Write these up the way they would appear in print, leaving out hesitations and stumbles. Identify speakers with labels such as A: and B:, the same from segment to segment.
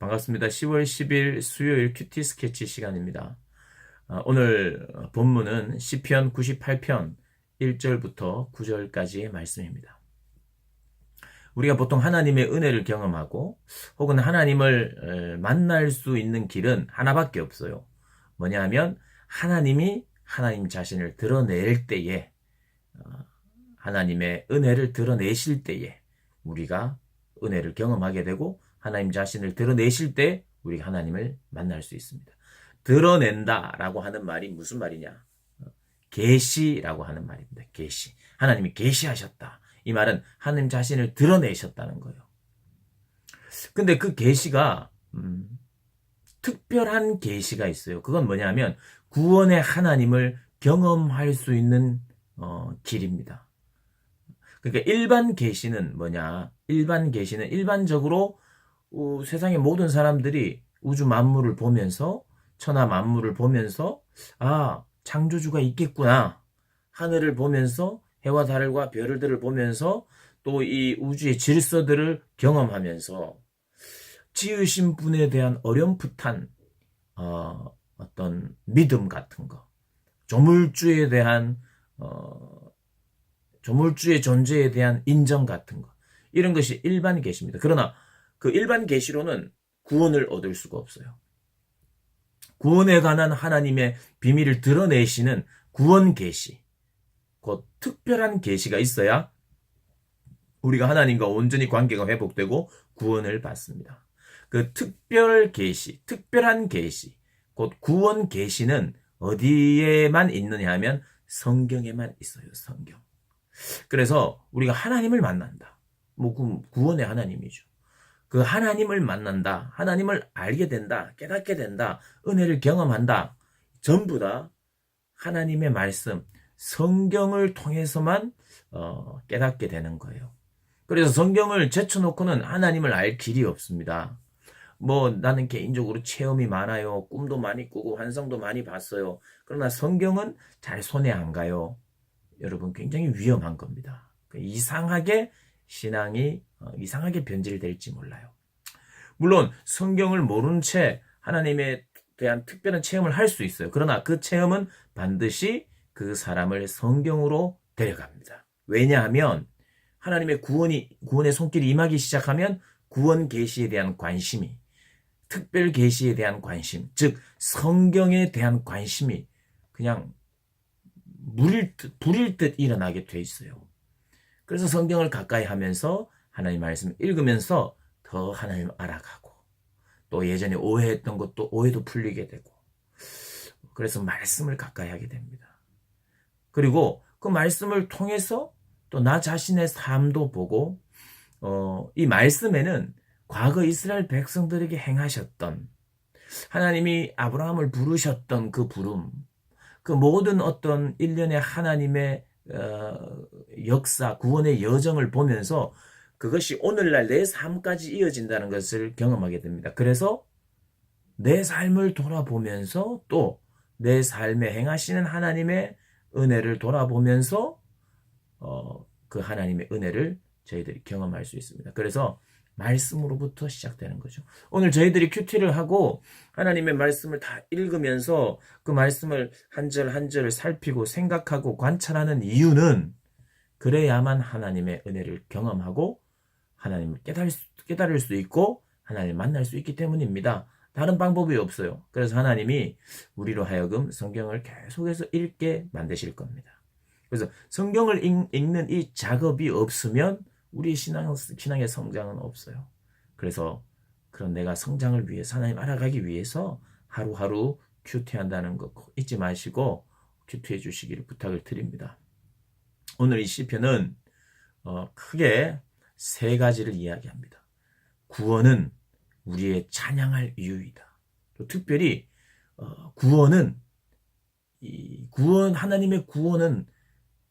A: 반갑습니다. 10월 10일 수요일 큐티 스케치 시간입니다. 오늘 본문은 시편 98편 1절부터 9절까지의 말씀입니다. 우리가 보통 하나님의 은혜를 경험하고 혹은 하나님을 만날 수 있는 길은 하나밖에 없어요. 뭐냐 하면 하나님이 하나님 자신을 드러낼 때에, 하나님의 은혜를 드러내실 때에 우리가 은혜를 경험하게 되고, 하나님 자신을 드러내실 때 우리가 하나님을 만날 수 있습니다. 드러낸다라고 하는 말이 무슨 말이냐? 계시라고 하는 말입니다. 계시. 하나님이 계시하셨다. 이 말은 하나님 자신을 드러내셨다는 거예요. 근데 그 계시가 특별한 계시가 있어요. 그건 뭐냐면 구원의 하나님을 경험할 수 있는 길입니다. 그러니까 일반 계시는 뭐냐? 일반 계시는 일반적으로 세상의 모든 사람들이 우주 만물을 보면서, 천하 만물을 보면서, 창조주가 있겠구나. 하늘을 보면서 해와 달과 별들을 보면서 또 이 우주의 질서들을 경험하면서 지으신 분에 대한 어렴풋한 어떤 믿음 같은 거, 조물주에 대한 조물주의 존재에 대한 인정 같은 거, 이런 것이 일반 계시입니다. 그러나 그 일반 계시로는 구원을 얻을 수가 없어요. 구원에 관한 하나님의 비밀을 드러내시는 구원 계시, 곧 특별한 계시가 있어야 우리가 하나님과 온전히 관계가 회복되고 구원을 받습니다. 그 특별 계시, 특별한 계시, 곧 구원 계시는 어디에만 있느냐 하면 성경에만 있어요. 성경. 그래서 우리가 하나님을 만난다. 구원의 하나님이죠. 그 하나님을 만난다, 하나님을 알게 된다, 깨닫게 된다, 은혜를 경험한다. 전부 다 하나님의 말씀, 성경을 통해서만 깨닫게 되는 거예요. 그래서 성경을 제쳐놓고는 하나님을 알 길이 없습니다. 나는 개인적으로 체험이 많아요. 꿈도 많이 꾸고 환상도 많이 봤어요. 그러나 성경은 잘 손에 안 가요. 여러분, 굉장히 위험한 겁니다. 이상하게 신앙이 이상하게 변질될지 몰라요. 물론 성경을 모르는 채 하나님에 대한 특별한 체험을 할 수 있어요. 그러나 그 체험은 반드시 그 사람을 성경으로 데려갑니다. 왜냐하면 하나님의 구원의 손길이 임하기 시작하면 구원 계시에 대한 관심이, 특별 계시에 대한 관심, 즉 성경에 대한 관심이 그냥 불일 듯 일어나게 돼 있어요. 그래서 성경을 가까이 하면서 하나님 말씀을 읽으면서 더 하나님 알아가고, 또 예전에 오해했던 것도 오해도 풀리게 되고, 그래서 말씀을 가까이 하게 됩니다. 그리고 그 말씀을 통해서 또 나 자신의 삶도 보고, 이 말씀에는 과거 이스라엘 백성들에게 행하셨던, 하나님이 아브라함을 부르셨던 그 부름, 그 모든 어떤 일련의 하나님의 역사, 구원의 여정을 보면서 그것이 오늘날 내 삶까지 이어진다는 것을 경험하게 됩니다. 그래서 내 삶을 돌아보면서 또 내 삶에 행하시는 하나님의 은혜를 돌아보면서 그 하나님의 은혜를 저희들이 경험할 수 있습니다. 그래서 말씀으로부터 시작되는 거죠. 오늘 저희들이 큐티를 하고 하나님의 말씀을 다 읽으면서 그 말씀을 한 절 한 절을 살피고 생각하고 관찰하는 이유는, 그래야만 하나님의 은혜를 경험하고 하나님을 깨달을 수 있고 하나님을 만날 수 있기 때문입니다. 다른 방법이 없어요. 그래서 하나님이 우리로 하여금 성경을 계속해서 읽게 만드실 겁니다. 그래서 성경을 읽는 이 작업이 없으면 우리 신앙의 성장은 없어요. 그래서 그런 내가 성장을 위해서, 하나님 알아가기 위해서 하루하루 큐티한다는 거 잊지 마시고 큐티해 주시기를 부탁을 드립니다. 오늘 이 시편은 크게 세 가지를 이야기합니다. 구원은 우리의 찬양할 이유이다. 또 특별히 하나님의 구원은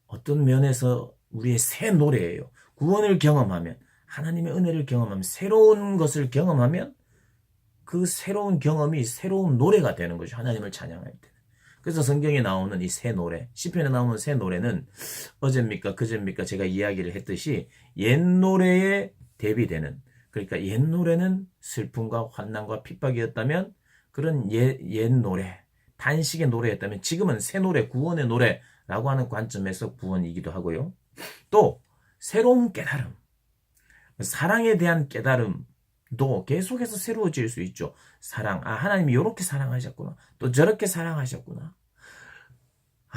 A: 어떤 면에서 우리의 새 노래예요. 구원을 경험하면, 하나님의 은혜를 경험하면, 새로운 것을 경험하면 그 새로운 경험이 새로운 노래가 되는 거죠. 하나님을 찬양할 때는. 그래서 성경에 나오는 이 새 노래, 시편에 나오는 새 노래는 어제입니까 그제입니까 제가 이야기를 했듯이 옛 노래에 대비되는, 그러니까 옛 노래는 슬픔과 환난과 핍박이었다면 그런 옛 노래, 단식의 노래였다면 지금은 새 노래, 구원의 노래라고 하는 관점에서 구원이기도 하고요. 또 새로운 깨달음, 사랑에 대한 깨달음도 계속해서 새로워질 수 있죠. 사랑, 하나님이 이렇게 사랑하셨구나. 또 저렇게 사랑하셨구나.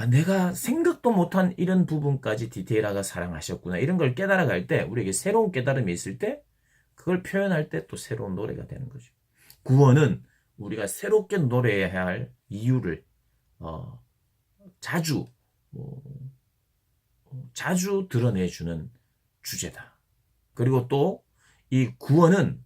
A: 내가 생각도 못한 이런 부분까지 디테일하게 사랑하셨구나. 이런 걸 깨달아갈 때, 우리에게 새로운 깨달음이 있을 때, 그걸 표현할 때 또 새로운 노래가 되는 거죠. 구원은 우리가 새롭게 노래해야 할 이유를 자주 드러내주는 주제다. 그리고 또 이 구원은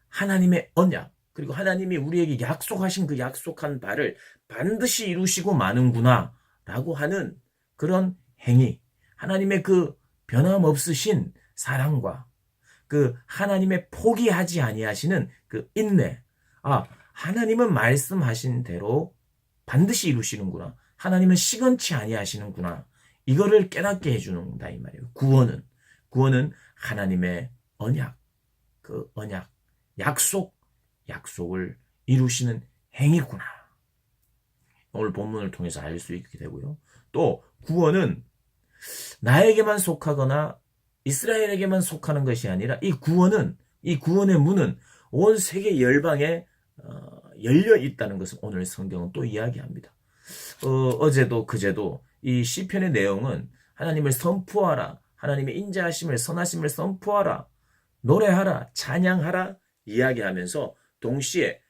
A: 하나님의 언약, 그리고 하나님이 우리에게 약속하신 그 약속한 바를 반드시 이루시고 마는구나 라고 하는 그런 행위, 하나님의 그 변함없으신 사랑과 그 하나님의 포기하지 아니하시는 그 인내, 하나님은 말씀하신 대로 반드시 이루시는구나, 하나님은 시건치 아니하시는구나, 이거를 깨닫게 해주는다 이 말이에요. 구원은 하나님의 언약, 그 언약, 약속을 이루시는 행위구나. 오늘 본문을 통해서 알 수 있게 되고요. 또 구원은 나에게만 속하거나 이스라엘에게만 속하는 것이 아니라 이 구원의 문은 온 세계 열방에 열려 있다는 것을 오늘 성경은 또 이야기합니다. 어제도 그제도 이 시편의 내용은 하나님을 선포하라, 하나님의 인자하심을, 선하심을 선포하라, 노래하라, 찬양하라 이야기하면서 동시에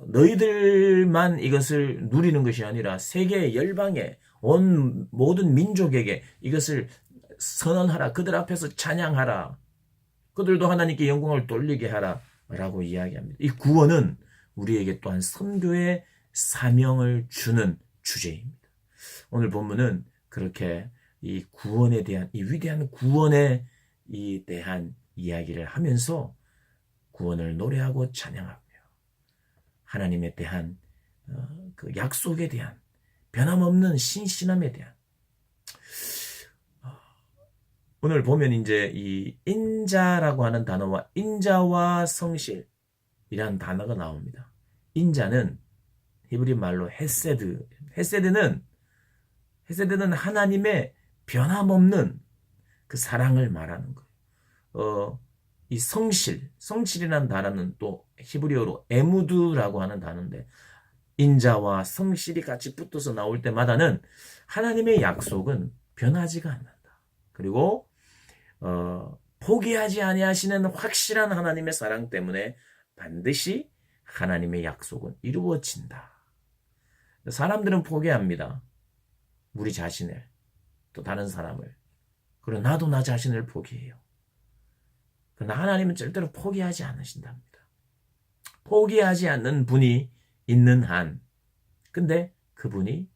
A: 너희들만 이것을 누리는 것이 아니라 세계 열방에 온 모든 민족에게 이것을 선언하라, 그들 앞에서 찬양하라, 그들도 하나님께 영광을 돌리게 하라 라고 이야기합니다. 이 구원은 우리에게 또한 선교의 사명을 주는 주제입니다. 오늘 본문은 그렇게 이 구원에 대한, 이 위대한 구원에 대한 이야기를 하면서 구원을 노래하고 찬양하며 하나님에 대한 그 약속에 대한 변함없는 신실함에 대한, 오늘 보면 이제 이 인자라고 하는 단어와 인자와 성실이라는 단어가 나옵니다. 인자는 히브리 말로 헤세드. 헤세드는 하나님의 변함없는 그 사랑을 말하는 거예요. 이 성실이라는 단어는 또 히브리어로 에무드라고 하는 단어인데, 인자와 성실이 같이 붙어서 나올 때마다는 하나님의 약속은 변하지가 않는다. 그리고 포기하지 아니하시는 확실한 하나님의 사랑 때문에 반드시 하나님의 약속은 이루어진다. 사람들은 포기합니다. 우리 자신을, 또 다른 사람을. 그리고 나도 나 자신을 포기해요. 그러나 하나님은 절대로 포기하지 않으신답니다. 포기하지 않는 분이 있는 한, 근데 그분이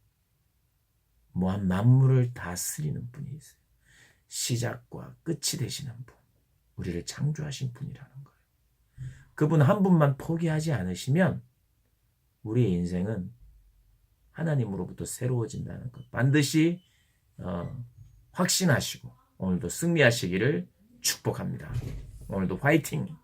A: 모한 만물을 다스리는 분이 있어요. 시작과 끝이 되시는 분, 우리를 창조하신 분이라는 거예요. 그분 한 분만 포기하지 않으시면 우리의 인생은 하나님으로부터 새로워진다는 것 반드시 확신하시고 오늘도 승리하시기를 축복합니다. 오늘도 화이팅!